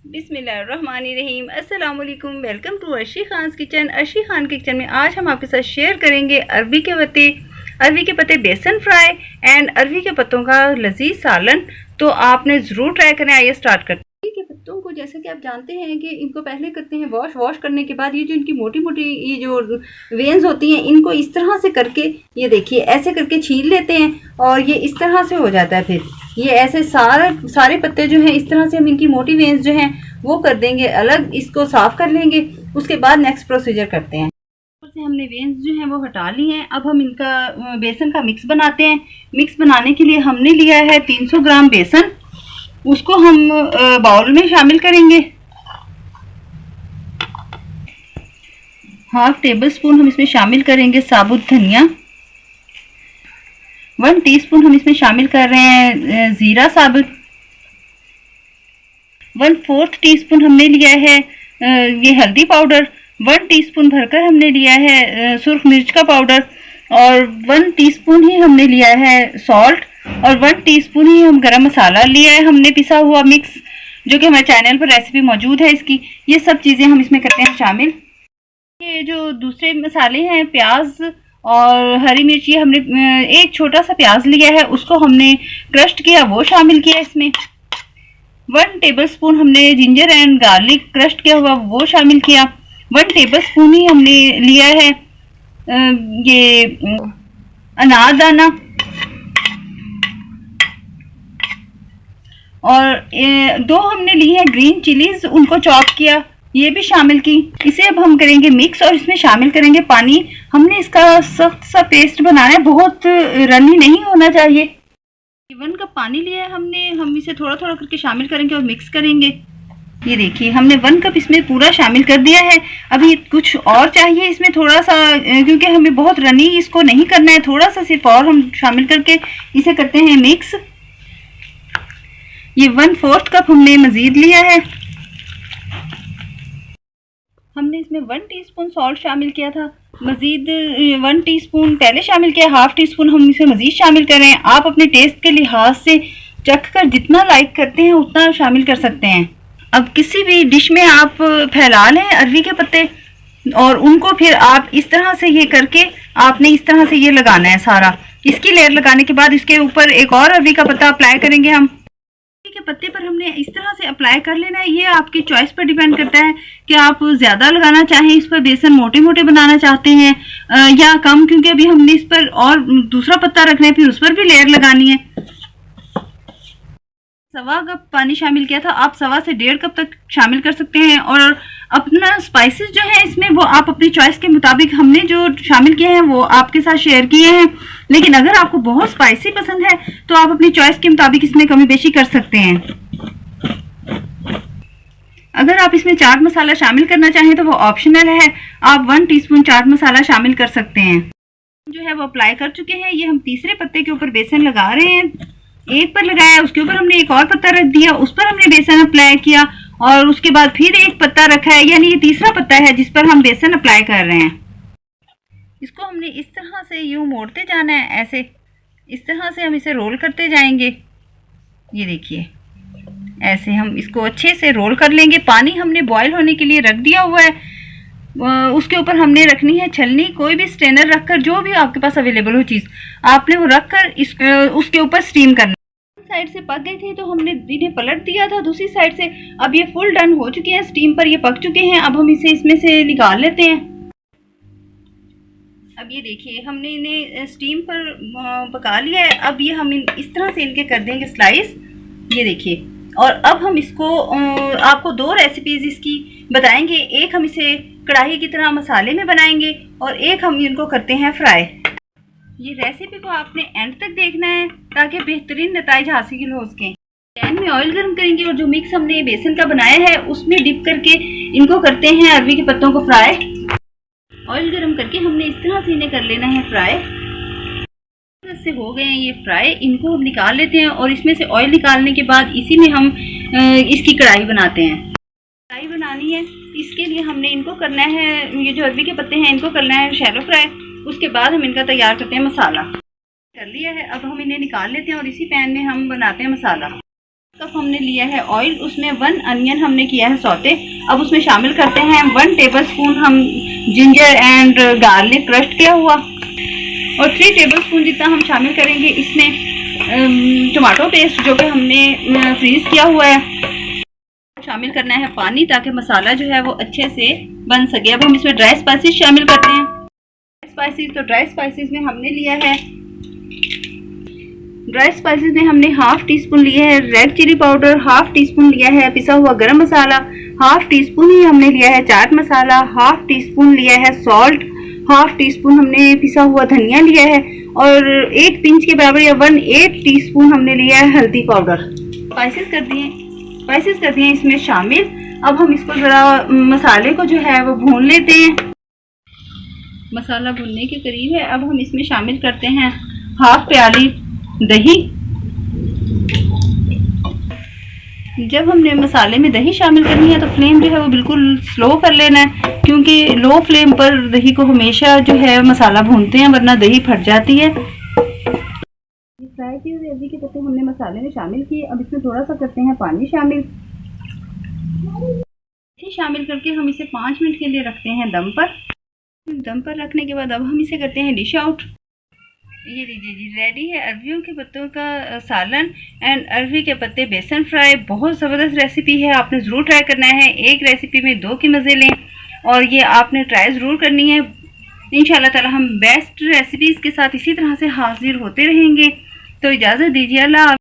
बिस्मिल्लाहिर्रहमानिर्रहीम। अस्सलाम वालेकुम। Welcome to Arshi Khan's kitchen. Arshi Khan के किचन में आज हम आपके साथ शेयर करेंगे अरबी के पत्ते बेसन फ्राई एंड अरबी के पत्तों का लजीज सालन। तो आपने ज़रूर ट्राई करें। आइए स्टार्ट करते हैं। अरबी के पत्तों को जैसे कि आप जानते हैं कि इनको पहले करते हैं वॉश करने के बाद ये जो इनकी मोटी मोटी ये जो वेन्स होती हैं इनको इस तरह से करके ये देखिए ऐसे करके छील लेते हैं और ये इस तरह से हो जाता है। फिर ये ऐसे सारे पत्ते जो हैं इस तरह से हम इनकी मोटी वेन्स जो हैं वो कर देंगे अलग, इसको साफ कर लेंगे। उसके बाद नेक्स्ट प्रोसीजर करते हैं। से हमने वेन्स जो हैं वो हटा ली हैं। अब हम इनका बेसन का मिक्स बनाते हैं। मिक्स बनाने के लिए हमने लिया है 300 ग्राम बेसन। उसको हम बाउल में शामिल करेंगे। हाफ टेबल स्पून हम इसमें शामिल करेंगे साबुत धनिया। 1 टीस्पून हम इसमें शामिल कर रहे हैं ज़ीरा साबुत। 1/4 टीस्पून हमने लिया है ये हल्दी पाउडर। 1 टीस्पून भरकर हमने लिया है सुर्ख मिर्च का पाउडर और 1 टीस्पून ही हमने लिया है सॉल्ट और 1 टीस्पून ही हम गरम मसाला लिया है हमने पिसा हुआ मिक्स, जो कि हमारे चैनल पर रेसिपी मौजूद है इसकी। ये सब चीज़ें हम इसमें करते हैं शामिल। ये जो दूसरे मसाले हैं प्याज और हरी मिर्च, ये हमने एक छोटा सा प्याज लिया है उसको हमने क्रश्ड किया वो शामिल किया इसमें। 1 टेबल स्पून हमने जिंजर एंड गार्लिक क्रश्ड किया हुआ वो शामिल किया। 1 टेबल स्पून ही हमने लिया है ये अनारदाना और 2 हमने ली है ग्रीन चिलीज, उनको चॉप किया, ये भी शामिल की। इसे अब हम करेंगे मिक्स और इसमें शामिल करेंगे पानी। हमने इसका सख्त सा पेस्ट बनाना है, बहुत रनी नहीं होना चाहिए। 1 कप पानी लिया है हमने, हम इसे थोड़ा थोड़ा करके शामिल करेंगे और मिक्स करेंगे। ये देखिए हमने 1 कप इसमें पूरा शामिल कर दिया है। अभी कुछ और चाहिए इसमें थोड़ा सा, क्योंकि हमें बहुत रनी इसको नहीं करना है, थोड़ा सा सिर्फ और हम शामिल करके इसे करते हैं मिक्स। ये 1/4 कप हमने मजीद लिया है। हमने इसमें 1 टीस्पून सॉल्ट शामिल किया था, मजीद 1 टीस्पून पहले शामिल किया, हाफ टीस्पून हम इसमें मजीद शामिल कर रहे हैं। आप अपने टेस्ट के लिहाज से चख कर जितना लाइक करते हैं उतना शामिल कर सकते हैं। अब किसी भी डिश में आप फैला लें अरबी के पत्ते और उनको फिर आप इस तरह से ये करके आपने इस तरह से ये लगाना है सारा। इसकी लेयर लगाने के बाद इसके ऊपर एक और अरबी का पत्ता अप्लाई करेंगे हम। के पत्ते पर हमने इस तरह से अप्लाई कर लेना है। ये आपकी चॉइस पर डिपेंड करता है कि आप ज़्यादा लगाना चाहें, इस पर बेसन मोटे मोटे बनाना चाहते हैं या कम, क्योंकि अभी हमने इस पर और दूसरा पत्ता रखना है, फिर उस पर भी लेयर लगानी है। 1.25 कप पानी शामिल किया था, आप 1.25 से 1.5 कप तक शामिल कर सकते हैं। और अपना स्पाइसेस जो है इसमें वो आप अपनी चॉइस के मुताबिक, हमने जो शामिल किए हैं वो आपके साथ शेयर किए हैं, लेकिन अगर आपको बहुत स्पाइसी पसंद है तो आप अपनी चॉइस के मुताबिक इसमें कमी बेशी कर सकते हैं। अगर आप इसमें चाट मसाला शामिल करना चाहें तो वो ऑप्शनल है, आप 1 टीस्पून चाट मसाला शामिल कर सकते हैं। जो है वो अप्लाई कर चुके हैं। ये हम तीसरे पत्ते के ऊपर बेसन लगा रहे हैं। एक पर लगाया, उसके ऊपर हमने एक और पत्ता रख दिया, उस पर हमने बेसन अप्लाई किया और उसके बाद फिर एक पत्ता रखा है, यानी ये तीसरा पत्ता है जिस पर हम बेसन अप्लाई कर रहे हैं। इसको हमने इस तरह से यूं मोड़ते जाना है, ऐसे इस तरह से हम इसे रोल करते जाएंगे। ये देखिए ऐसे हम इसको अच्छे से रोल कर लेंगे। पानी हमने बॉईल होने के लिए रख दिया हुआ है, उसके ऊपर हमने रखनी है छलनी। कोई भी स्ट्रेनर रखकर, जो भी आपके पास अवेलेबल हो चीज़, आपने वो रखकर उसके ऊपर स्टीम करना। साइड से पक गई थी तो हमने इन्हें पलट दिया था दूसरी साइड से। अब ये फुल डन हो चुके हैं, स्टीम पर ये पक चुके हैं। अब हम इसे इसमें से निकाल लेते हैं। अब ये देखिए हमने इन्हें स्टीम पर पका लिया है। अब ये हम इस तरह से इनके कर देंगे स्लाइस, ये देखिए। और अब हम इसको आपको 2 रेसिपीज इसकी बताएंगे। एक हम इसे कढ़ाई की तरह मसाले में बनाएंगे और एक हम इनको करते हैं फ्राई। ये रेसिपी को आपने एंड तक देखना है ताकि बेहतरीन नतीजा हासिल हो सके। पैन में ऑयल गर्म करेंगे और जो मिक्स हमने बेसन का बनाया है उसमें डिप करके इनको करते हैं अरबी के पत्तों को फ्राई। ऑयल गर्म करके हमने इस तरह से इन्हें कर लेना है फ्राई। से हो गए हैं ये फ्राई, इनको हम निकाल लेते हैं और इसमें से ऑयल निकालने के बाद इसी में हम इसकी कढ़ाई बनाते हैं। कढ़ाई बनानी है, इसके लिए हमने इनको करना है, ये जो अरबी के पत्ते हैं इनको करना है शैलो फ्राई। उसके बाद हम इनका तैयार करते हैं मसाला। कर लिया है, अब हम इन्हें निकाल लेते हैं और इसी पैन में हम बनाते हैं मसाला। कप हमने लिया है ऑयल, उसमें 1 अनियन हमने किया है सौते। अब उसमें शामिल करते हैं 1 टेबलस्पून हम जिंजर एंड गार्लिक क्रश्ड किया हुआ, और 3 टेबलस्पून जितना हम शामिल करेंगे इसमें टमाटो पेस्ट जो कि हमने फ्रीज किया हुआ है। शामिल करना है पानी ताकि मसाला जो है वो अच्छे से बन सके। अब हम इसमें ड्राई स्पाइसेस शामिल करते हैं। ड्राई स्पाइसेस में हमने लिया है, ड्राई स्पाइसेस में हमने हाफ टी स्पून लिया है red chilli powder, half teaspoon लिया है पिसा हुआ garam masala, half teaspoon ही हमने लिया है chaat masala, half teaspoon लिया है सॉल्ट, हाफ टी स्पून हमने पिसा हुआ धनिया लिया है, और 1 पिंच के बराबर या 1/8 टी स्पून हमने लिया है हल्दी पाउडर। स्पाइसेस कर दिए इसमें शामिल। अब हम इसको ज़रा मसाले को जो है वो भून लेते हैं। मसाला भूनने के करीब है। अब हम इसमें शामिल करते हैं हाफ प्याली दही। जब हमने मसाले में दही शामिल करनी है तो फ्लेम जो है वो बिल्कुल स्लो कर लेना है, क्योंकि लो फ्लेम पर दही को हमेशा जो है मसाला भूनते हैं वरना दही फट जाती है। फ्राई किए हुए अरवी के पत्ते हमने मसाले में शामिल किए। अब इसमें थोड़ा सा करते हैं पानी शामिल करके हम इसे 5 मिनट के लिए रखते हैं दम पर रखने के बाद अब हम इसे करते हैं डिश आउट। ये लीजिए जी, रेडी है अरवियों के पत्तों का सालन एंड अरवी के पत्ते बेसन फ्राई। बहुत ज़बरदस्त रेसिपी है, आपने ज़रूर ट्राई करना है। एक रेसिपी में 2 के मज़े लें, और ये आपने ट्राई ज़रूर करनी है। इंशाल्लाह ताला हम बेस्ट रेसिपीज़ के साथ इसी तरह से हाजिर होते रहेंगे। तो इजाज़त दीजिए, अल्लाह।